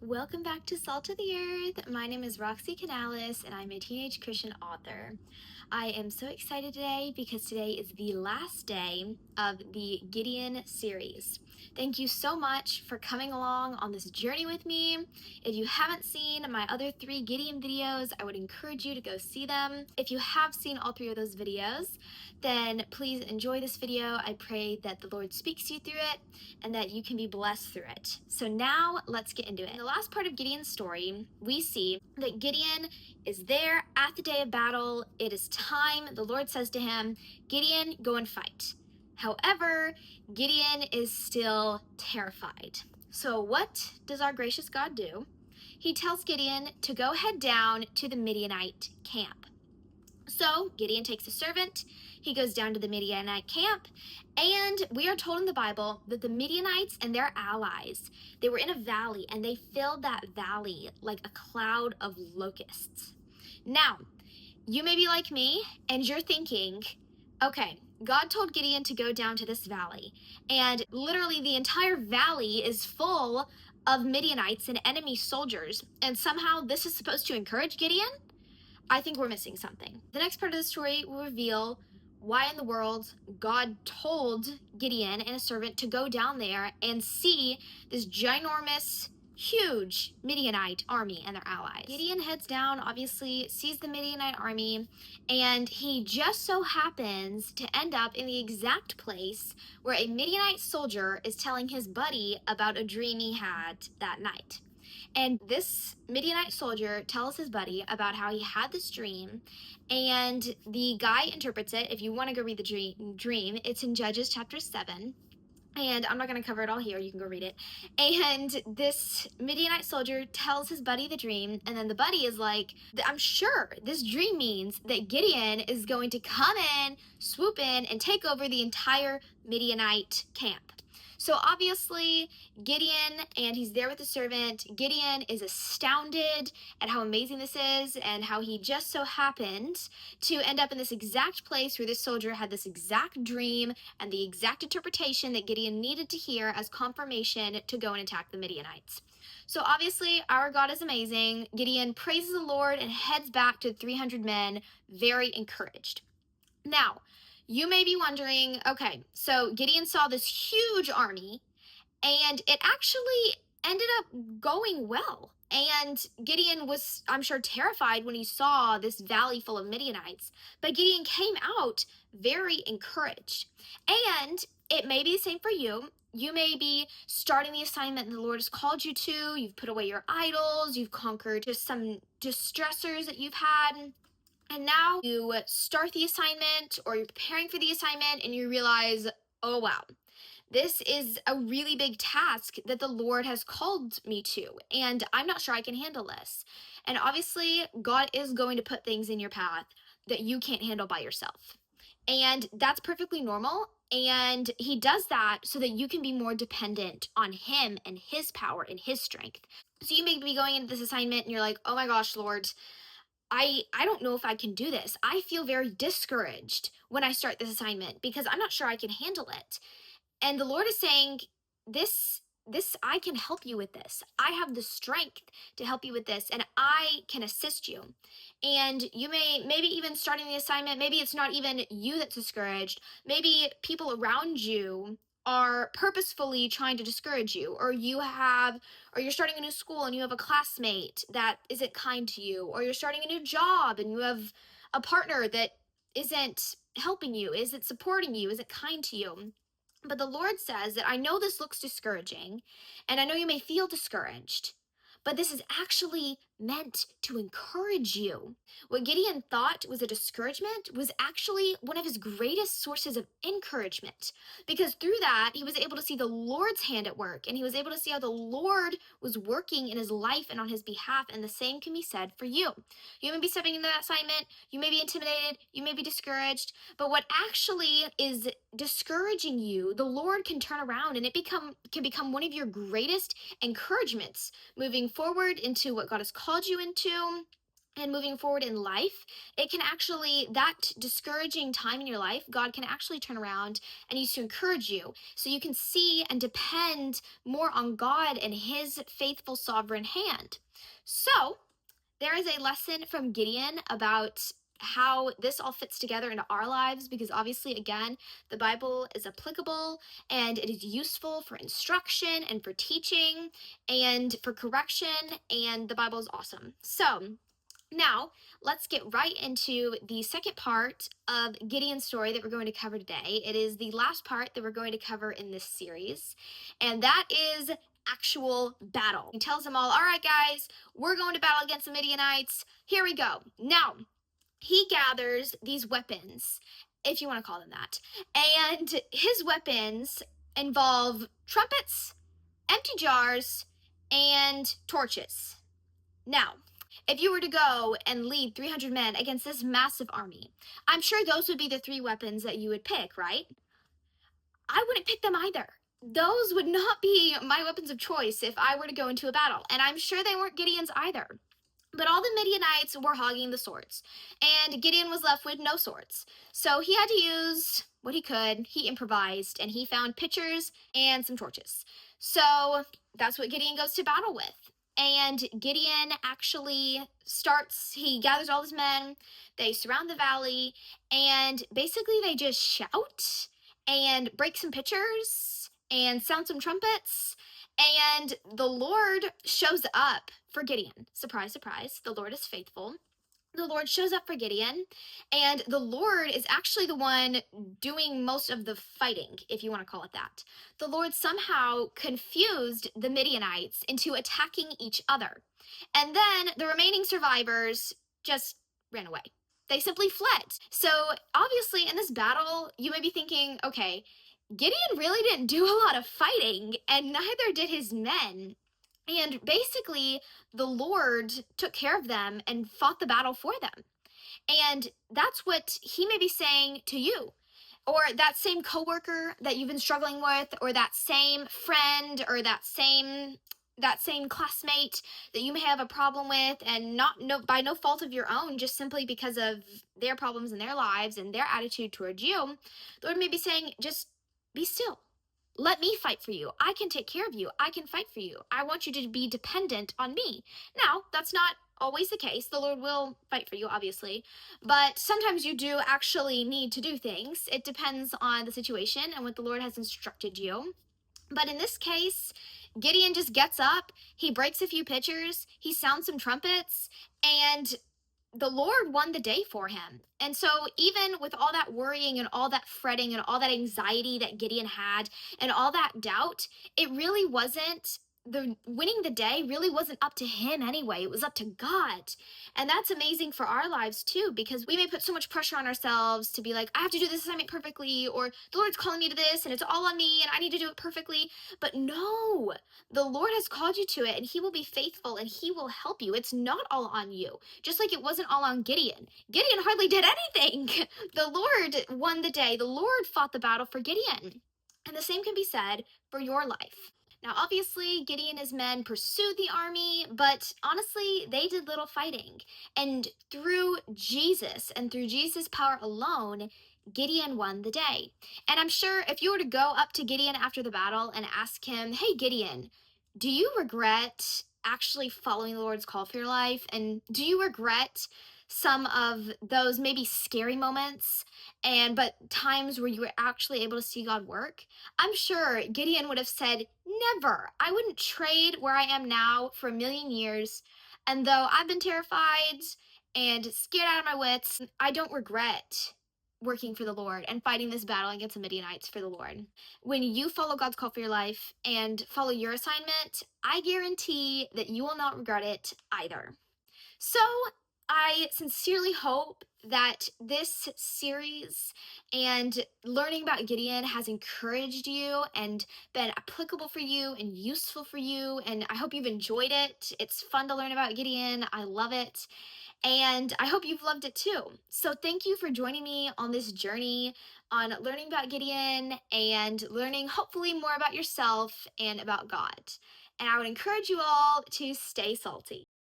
Welcome back to Salt of the Earth. My name is Roxy Canales, and I'm a teenage Christian author. I am so excited today because today is the last day of the Gideon series. Thank you so much for coming along on this journey with me. If you haven't seen my other 3 Gideon videos, I would encourage you to go see them. If you have seen all 3 of those videos, then please enjoy this video. I pray that the Lord speaks you through it and that you can be blessed through it. So now let's get into it. In the last part of Gideon's story, we see that Gideon is there at the day of battle. It is time. The Lord says to him, Gideon, go and fight. However, Gideon is still terrified. So what does our gracious God do? He tells Gideon to go head down to the Midianite camp. So Gideon takes a servant, he goes down to the Midianite camp, and we are told in the Bible that the Midianites and their allies, they were in a valley, and they filled that valley like a cloud of locusts. Now, you may be like me, and you're thinking, okay, God told Gideon to go down to this valley, and literally the entire valley is full of Midianites and enemy soldiers, and somehow this is supposed to encourage Gideon? I think we're missing something. The next part of the story will reveal why in the world God told Gideon and his servant to go down there and see this ginormous, huge Midianite army and their allies. Gideon heads down, obviously sees the Midianite army, and he just so happens to end up in the exact place where a Midianite soldier is telling his buddy about a dream he had that night. And this Midianite soldier tells his buddy about how he had this dream, and the guy interprets it. If you want to go read the dream, it's in Judges chapter 7. And I'm not going to cover it all here. You can go read it. And this Midianite soldier tells his buddy the dream, and then the buddy is like, I'm sure this dream means that Gideon is going to come in, swoop in, and take over the entire Midianite camp. So obviously, Gideon, and he's there with the servant, Gideon is astounded at how amazing this is and how he just so happened to end up in this exact place where this soldier had this exact dream and the exact interpretation that Gideon needed to hear as confirmation to go and attack the Midianites. So obviously, our God is amazing. Gideon praises the Lord and heads back to 300 men, very encouraged. Now, you may be wondering, okay, so Gideon saw this huge army, and it actually ended up going well. And Gideon was, I'm sure, terrified when he saw this valley full of Midianites, but Gideon came out very encouraged. And it may be the same for you. You may be starting the assignment the Lord has called you to. You've put away your idols. You've conquered just some distressors that you've had. And now you start the assignment, or you're preparing for the assignment, and you realize, oh wow, this is a really big task that the Lord has called me to, and I'm not sure I can handle this. And obviously, God is going to put things in your path that you can't handle by yourself. And that's perfectly normal. And he does that so that you can be more dependent on him and his power and his strength. So you may be going into this assignment and you're like, oh my gosh, Lord, I don't know if I can do this. I feel very discouraged when I start this assignment because I'm not sure I can handle it. And the Lord is saying, this I can help you with this. I have the strength to help you with this, and I can assist you. And you may maybe even starting the assignment, maybe it's not even you that's discouraged. Maybe people around you are purposefully trying to discourage you, or you're starting a new school and you have a classmate that isn't kind to you, or you're starting a new job and you have a partner that isn't helping you, isn't supporting you, isn't kind to you. But the Lord says that I know this looks discouraging, and I know you may feel discouraged, but this is actually meant to encourage you. What Gideon thought was a discouragement was actually one of his greatest sources of encouragement, because through that, he was able to see the Lord's hand at work, and he was able to see how the Lord was working in his life and on his behalf, and the same can be said for you. You may be stepping into that assignment, you may be intimidated, you may be discouraged, but what actually is discouraging you, the Lord can turn around, and it can become one of your greatest encouragements moving forward into what God has called you into, and moving forward in life, it can actually, that discouraging time in your life, God can actually turn around and use to encourage you. So you can see and depend more on God and his faithful sovereign hand. So there is a lesson from Gideon about how this all fits together into our lives, because obviously, again, the Bible is applicable and it is useful for instruction and for teaching and for correction, and the Bible is awesome. So now, let's get right into the second part of Gideon's story that we're going to cover today. It is the last part that we're going to cover in this series, and that is actual battle. He tells them all right, guys, we're going to battle against the Midianites. Here we go. Now, he gathers these weapons, if you want to call them that, and his weapons involve trumpets, empty jars, and torches. Now, if you were to go and lead 300 men against this massive army, I'm sure those would be the three weapons that you would pick, right? I wouldn't pick them either. Those would not be my weapons of choice if I were to go into a battle, and I'm sure they weren't Gideon's either. But all the Midianites were hogging the swords, and Gideon was left with no swords. So he had to use what he could. He improvised, and he found pitchers and some torches. So that's what Gideon goes to battle with. And Gideon actually he gathers all his men, they surround the valley, and basically they just shout and break some pitchers and sound some trumpets. And the Lord shows up for Gideon. Surprise, surprise. The Lord is faithful. The Lord shows up for Gideon, and the Lord is actually the one doing most of the fighting, if you want to call it that. The Lord somehow confused the Midianites into attacking each other. And then the remaining survivors just ran away. They simply fled. So, obviously, in this battle, you may be thinking, okay, Gideon really didn't do a lot of fighting, and neither did his men. And basically, the Lord took care of them and fought the battle for them. And that's what he may be saying to you. Or that same coworker that you've been struggling with, or that same friend, or that same classmate that you may have a problem with, and by no fault of your own, just simply because of their problems in their lives and their attitude towards you. The Lord may be saying, just be still. Let me fight for you. I can take care of you. I can fight for you. I want you to be dependent on me. Now, that's not always the case. The Lord will fight for you, obviously. But sometimes you do actually need to do things. It depends on the situation and what the Lord has instructed you. But in this case, Gideon just gets up, he breaks a few pitchers, he sounds some trumpets, and the Lord won the day for him. And so, even with all that worrying and all that fretting and all that anxiety that Gideon had and all that doubt, it really wasn't the winning the day really wasn't up to him anyway. It was up to God. And that's amazing for our lives too, because we may put so much pressure on ourselves to be like, I have to do this assignment perfectly, or the Lord's calling me to this and it's all on me and I need to do it perfectly. But no, the Lord has called you to it and he will be faithful and he will help you. It's not all on you. Just like it wasn't all on Gideon. Gideon hardly did anything. The Lord won the day. The Lord fought the battle for Gideon. And the same can be said for your life. Now, obviously, Gideon and his men pursued the army, but honestly, they did little fighting. And through Jesus and through Jesus' power alone, Gideon won the day. And I'm sure if you were to go up to Gideon after the battle and ask him, hey, Gideon, do you regret actually following the Lord's call for your life? And do you regret some of those maybe scary moments but times where you were actually able to see God work? I'm sure Gideon would have said, never. I wouldn't trade where I am now for a million years. And though I've been terrified and scared out of my wits, I don't regret working for the Lord and fighting this battle against the Midianites for the Lord. When you follow God's call for your life and follow your assignment, I guarantee that you will not regret it either. So, I sincerely hope that this series and learning about Gideon has encouraged you and been applicable for you and useful for you. And I hope you've enjoyed it. It's fun to learn about Gideon. I love it. And I hope you've loved it too. So thank you for joining me on this journey on learning about Gideon and learning hopefully more about yourself and about God. And I would encourage you all to stay salty.